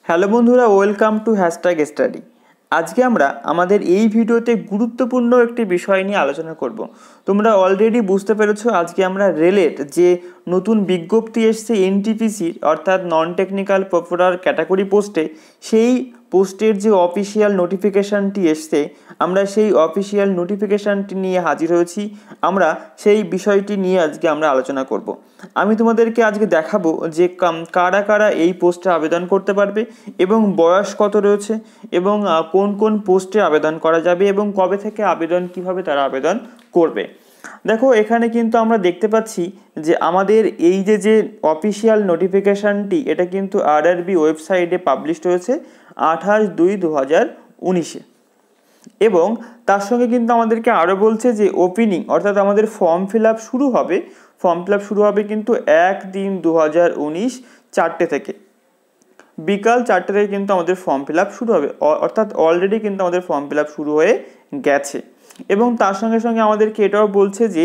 Hello বন্ধুরা, welcome to hashtag study. আজকে আমরা আমাদের এই ভিডিওতে গুরুত্বপূর্ণ একটি বিষয় নিয়ে আলোচনা করব। তোমরা অলরেডি বুঝতে পেরেছো, আজকে আমরা রেলের যে নতুন বিজ্ঞপ্তি এসছে এনটিপিসির, অর্থাৎ নন টেকনিক্যাল প্রপারার ক্যাটাগরি পোস্টে, সেই পোস্টের যে অফিসিয়াল নোটিফিকেশানটি এসছে, আমরা সেই অফিসিয়াল নোটিফিকেশানটি নিয়ে হাজির হয়েছি। আমরা সেই বিষয়টি নিয়ে আজকে আমরা আলোচনা করব। আমি তোমাদেরকে আজকে দেখাবো যে কারা কারা এই পোস্টে আবেদন করতে পারবে এবং বয়স কত রয়েছে এবং কোন কোন পোস্টে আবেদন করা যাবে এবং কবে থেকে আবেদন, কিভাবে তারা আবেদন করবে। দেখো, এখানে কিন্তু আমরা দেখতে পাচ্ছি যে আমাদের এই যে অফিসিয়াল নোটিফিকেশানটি, এটা কিন্তু আরআরবি ওয়েবসাইটে পাবলিশড হয়েছে 28/2/2019-এ। এবং তার সঙ্গে কিন্তু আমাদেরকে আরও বলছে যে ওপেনিং, অর্থাৎ আমাদের ফর্ম ফিল আপ শুরু হবে কিন্তু 1/3/2019 4টে থেকে, বিকাল 4টে থেকে কিন্তু আমাদের ফর্ম ফিল আপ শুরু হবে, অর্থাৎ অলরেডি কিন্তু আমাদের ফর্ম ফিল আপ শুরু হয়ে গেছে। এবং তার সঙ্গে সঙ্গে আমাদেরকে এটাও বলছে যে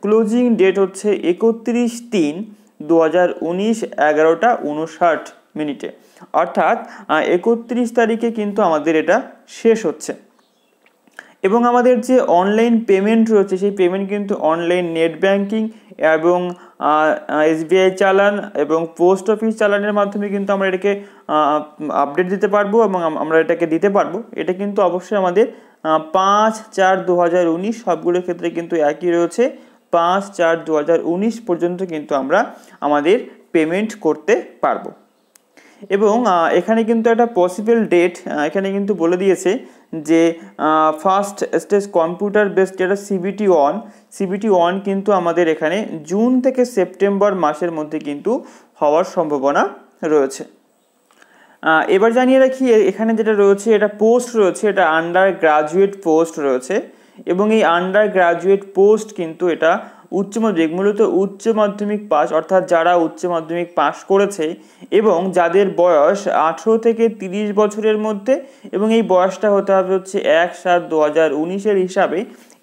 ক্লোজিং ডেট হচ্ছে 31/3/2019 11:59 অর্থাৎ 31 তারিখে কিন্তু আমাদের এটা শেষ হচ্ছে। এবং আমাদের যে অনলাইন পেমেন্ট রয়েছে, সেই পেমেন্ট কিন্তু অনলাইন নেট ব্যাঙ্কিং এবং এসবিআই চালান এবং পোস্ট অফিস চালানের মাধ্যমে কিন্তু আমরা এটাকে আপডেট দিতে পারবো এবং আমরা এটাকে দিতে পারবো। এটা কিন্তু অবশ্যই আমাদের 5/4/2019 সবগুলোর ক্ষেত্রে কিন্তু একই রয়েছে। 5/4/2019 পর্যন্ত কিন্তু আমরা আমাদের পেমেন্ট করতে পারবো। এবং এখানে কিন্তু একটা পসিবল ডেট এখানে কিন্তু বলে দিয়েছে যে ফার্স্ট স্টেজ কম্পিউটার বেসড যেটা CBT 1 কিন্তু আমাদের এখানে জুন থেকে সেপ্টেম্বর মাসের মধ্যে কিন্তু হওয়ার সম্ভাবনা রয়েছে। এবার জানিয়ে রাখি, এখানে যেটা রয়েছে, এটা পোস্ট রয়েছে, এটা আন্ডার গ্রাজুয়েট পোস্ট রয়েছে। এবং এই আন্ডার গ্রাজুয়েট পোস্ট কিন্তু এটা মূলত উচ্চ মাধ্যমিক পাস, অর্থাৎ যারা উচ্চ মাধ্যমিক পাস করেছে এবং যাদের বয়স 18 থেকে 30 বছরের মধ্যে, এবং এই বয়সটা হতে হবে হচ্ছে 1/7/2019-এর হিসাবে।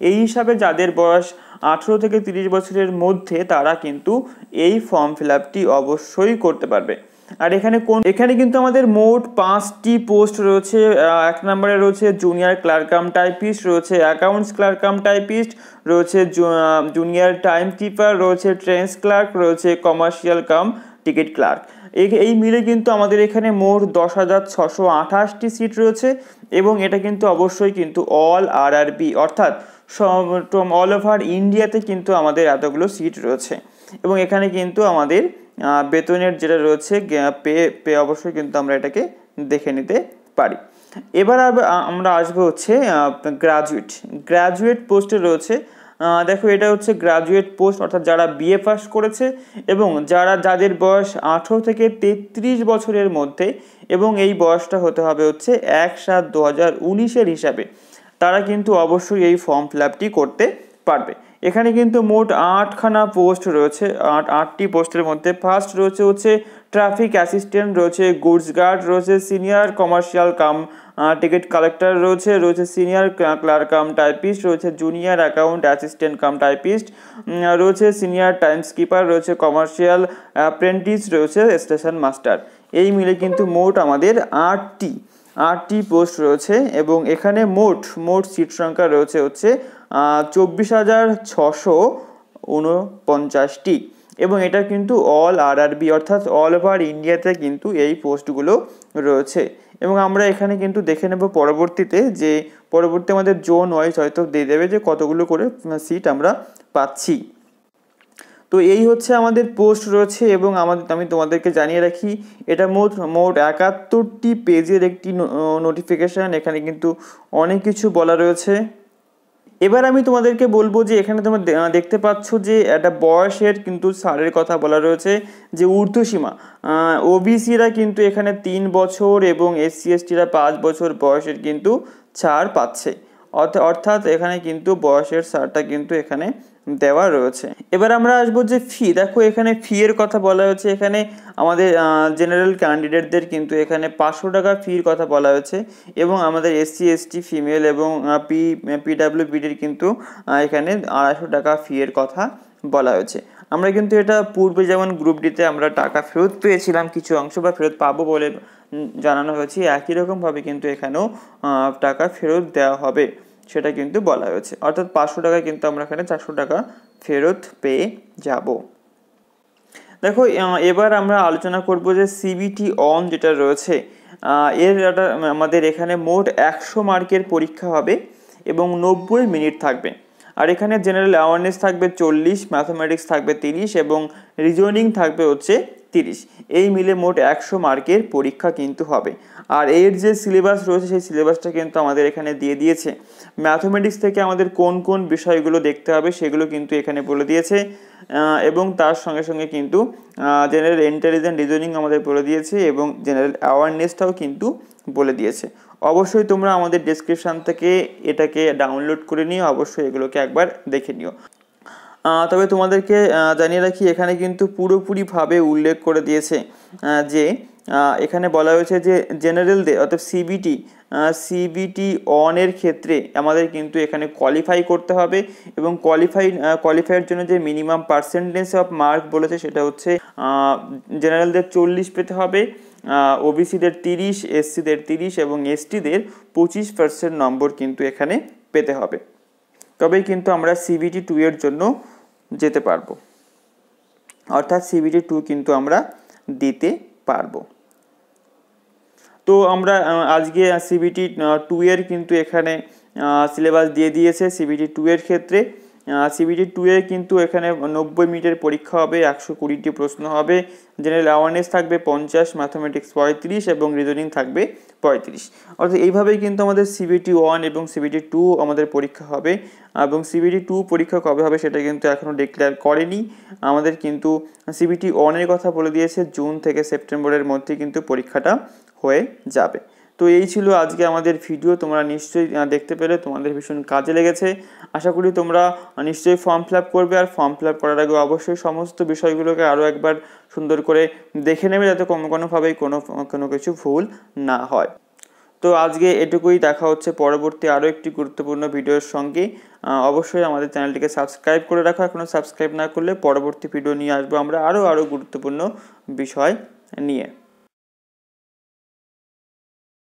এই হিসাবে যাদের বয়স 18 থেকে 30 বছরের মধ্যে, তারা কিন্তু এই ফর্ম ফিল আপটি অবশ্যই করতে পারবে। আর এখানে কিন্তু আমাদের মোট 5টি পোস্ট রয়েছে। 1 নম্বরে রয়েছে জুনিয়র ক্লার্ক কাম টাইপিস্ট, রয়েছে অ্যাকাউন্টস ক্লার্ক কাম টাইপিস্ট, রয়েছে জুনিয়র টাইম কিপার, রয়েছে ট্রেন্স ক্লার্ক, রয়েছে কমার্শিয়াল কাম টিকিট ক্লার্ক। এই মিলে কিন্তু আমাদের এখানে মোট 10,628টি সিট রয়েছে। এবং এটা কিন্তু অবশ্যই কিন্তু অল আরআরবি, অর্থাৎ অল ওভার ইন্ডিয়াতে কিন্তু আমাদের এতগুলো সিট রয়েছে। এবং এখানে কিন্তু আমাদের বেতনের যেটা রয়েছে পে অবশ্যই কিন্তু আমরা এটাকে দেখে নিতে পারি। এবার আমরা আসবো হচ্ছে গ্রাজুয়েট পোস্টে রয়েছে। দেখো, এটা হচ্ছে গ্রাজুয়েট পোস্ট, অর্থাৎ যারা বিএ পাস করেছে এবং যাদের বয়স 18 থেকে 33 বছরের মধ্যে, এবং এই বয়সটা হতে হবে হচ্ছে 1/7/2019-এর হিসাবে, তারা কিন্তু অবশ্যই এই ফর্ম ফিল আপটি করতে পারবে। এখানে কিন্তু মোট 8খানা পোস্ট রয়েছে। 8টি পোস্টের মধ্যে ফার্স্ট রয়েছে হচ্ছে ট্রাফিক অ্যাসিস্ট্যান্ট, রয়েছে গুডস গার্ড, রয়েছে senior commercial cum ticket collector, রয়েছে সিনিয়র ক্লার্ক কাম টাইপিস্ট, রয়েছে junior account assistant cum typist, রয়েছে সিনিয়র টাইমস কিপার, রয়েছে কমার্শিয়াল অ্যাপ্রেন্টিস, রয়েছে স্টেশন মাস্টার। এই মিলে কিন্তু মোট আমাদের 8টি পোস্ট রয়েছে। এবং এখানে মোট সিট সংখ্যা রয়েছে হচ্ছে 24,649টি। এবং এটা কিন্তু অল আরআরবি, অর্থাৎ অল ওভার ইন্ডিয়াতে কিন্তু এই পোস্টগুলো রয়েছে। এবং আমরা এখানে কিন্তু দেখে নেব পরবর্তীতে আমাদের জোন ওয়াইজ হয়তো দিয়ে দেবে যে কতগুলো করে সিট আমরা পাচ্ছি। তো এই হচ্ছে আমাদের পোস্ট রয়েছে। এবং আমি তোমাদেরকে জানিয়ে রাখি, এটা মোট 71টি পেজের একটি নোটিফিকেশান। এখানে কিন্তু অনেক কিছু বলা রয়েছে। এবার আমি তোমাদেরকে বলবো যে এখানে তোমরা দেখতে পাচ্ছ যে একটা বয়সের কিন্তু ছাড়ের কথা বলা রয়েছে, যে ঊর্ধ্বসীমা ওবিসিরা কিন্তু এখানে 3 বছর এবং SC/STরা 5 বছর বয়সের কিন্তু ছাড় পাচ্ছে। অর্থাৎ এখানে কিন্তু বয়সের ছাড়টা কিন্তু এখানে দেওয়া রয়েছে। এবার আমরা আসবো যে ফি। দেখো, এখানে ফি এর কথা বলা হয়েছে। এখানে আমাদের জেনারেল ক্যান্ডিডেটদের কিন্তু এখানে 500 টাকা ফির কথা বলা হয়েছে। এবং আমাদের SC/ST ফিমেল এবং PWBDর কিন্তু এখানে 250 টাকা ফি এর কথা বলা হয়েছে। আমরা কিন্তু এটা পূর্বে যেমন গ্রুপ ডিতে আমরা টাকা ফেরত পেয়েছিলাম, কিছু অংশ বা ফেরত পাবো বলে জানানো হয়েছে, একই রকমভাবে কিন্তু এখানেও টাকা ফেরত দেওয়া হবে সেটা কিন্তু বলা হয়েছে। অর্থাৎ 500 টাকা কিন্তু আমরা এখানে 400 টাকা ফেরত পেয়ে যাব। দেখো এবার আমরা আলোচনা করব যে সিবিটি অন যেটা রয়েছে, এর আমাদের এখানে মোট 100 মার্কের পরীক্ষা হবে এবং 90 মিনিট থাকবে। আর এখানে জেনারেল অ্যাওয়ারনেস থাকবে 40, ম্যাথমেটিক্স থাকবে 30 এবং রিজনিং থাকবে হচ্ছে 30। এই মিলে মোট 100 মার্কের পরীক্ষা কিন্তু হবে। আর এর যে সিলেবাস রয়েছে সেই সিলেবাসটা কিন্তু আমাদের এখানে দিয়ে দিয়েছে। ম্যাথমেটিক্স থেকে আমাদের কোন কোন বিষয়গুলো দেখতে হবে সেগুলো কিন্তু এখানে বলে দিয়েছে, এবং তার সঙ্গে সঙ্গে কিন্তু জেনারেল ইন্টেলিজেন্ট রিজনিং আমাদের বলে দিয়েছে এবং জেনারেল অ্যাওয়ারনেসটাও কিন্তু বলে দিয়েছে। অবশ্যই তোমরা আমাদের ডেসক্রিপশান থেকে এটাকে ডাউনলোড করে নিও, অবশ্যই এগুলোকে একবার দেখে নিও। তবে তোমাদেরকে জানিয়ে রাখি, এখানে কিন্তু পুরোপুরিভাবে উল্লেখ করে দিয়েছে যে এখানে বলা হয়েছে যে জেনারেলদের অর্থাৎ সিবিটি অনের ক্ষেত্রে আমাদের কিন্তু এখানে কোয়ালিফাই করতে হবে এবং কোয়ালিফাইয়ের জন্য যে মিনিমাম পার্সেন্টেজ অফ মার্ক বলেছে সেটা হচ্ছে জেনারেলদের 40 পেতে হবে, ওবিসিদের 30, এসসিদের 30 এবং এসটিদের 25% নম্বর কিন্তু এখানে পেতে হবে, তবেই কিন্তু আমরা সিবিটি 2 এর জন্য যেতে পারবো, অর্থাৎ সিবিটি 2 কিন্তু আমরা দিতে পারবো। তো আমরা আজকে সিবিটি 2 এর কিন্তু এখানে সিলেবাস দিয়ে দিয়েছে। সিবিটি 2 এর ক্ষেত্রে সিবিটি 2 এ কিন্তু এখানে 90 মিনিটের পরীক্ষা হবে, 120টি প্রশ্ন হবে, জেনারেল অ্যাওয়ারনেস থাকবে 50, ম্যাথমেটিক্স 35 এবং রিজনিং থাকবে 35। অর্থাৎ এইভাবেই কিন্তু আমাদের সিবিটি 1 এবং সিবিটি 2 আমাদের পরীক্ষা হবে। এবং সিবিটি 2 পরীক্ষা কবে হবে সেটা কিন্তু এখনও ডিক্লেয়ার করেনি। আমাদের কিন্তু সিবিটি 1 এর কথা বলে দিয়েছে, জুন থেকে সেপ্টেম্বরের মধ্যে কিন্তু পরীক্ষাটা হয়ে যাবে। তো এই ছিল আজকে আমাদের ভিডিও, তোমরা নিশ্চয়ই দেখতে পেলে তোমাদের ভীষণ কাজে লেগেছে। আশা করি তোমরা নিশ্চয়ই ফর্ম ফিল আপ করবে, আর ফর্ম ফিল আপ করার আগে অবশ্যই সমস্ত বিষয়গুলোকে আরও একবার সুন্দর করে দেখে নেবে যাতে কোনোভাবেই কোনো কিছু ভুল না হয়। তো আজকে এটুকুই, দেখা হচ্ছে পরবর্তী আরও একটি গুরুত্বপূর্ণ ভিডিওর সঙ্গে। অবশ্যই আমাদের চ্যানেলটিকে সাবস্ক্রাইব করে রাখো, এখনও সাবস্ক্রাইব না করলে। পরবর্তী ভিডিও নিয়ে আসবো আমরা আরও গুরুত্বপূর্ণ বিষয় নিয়ে।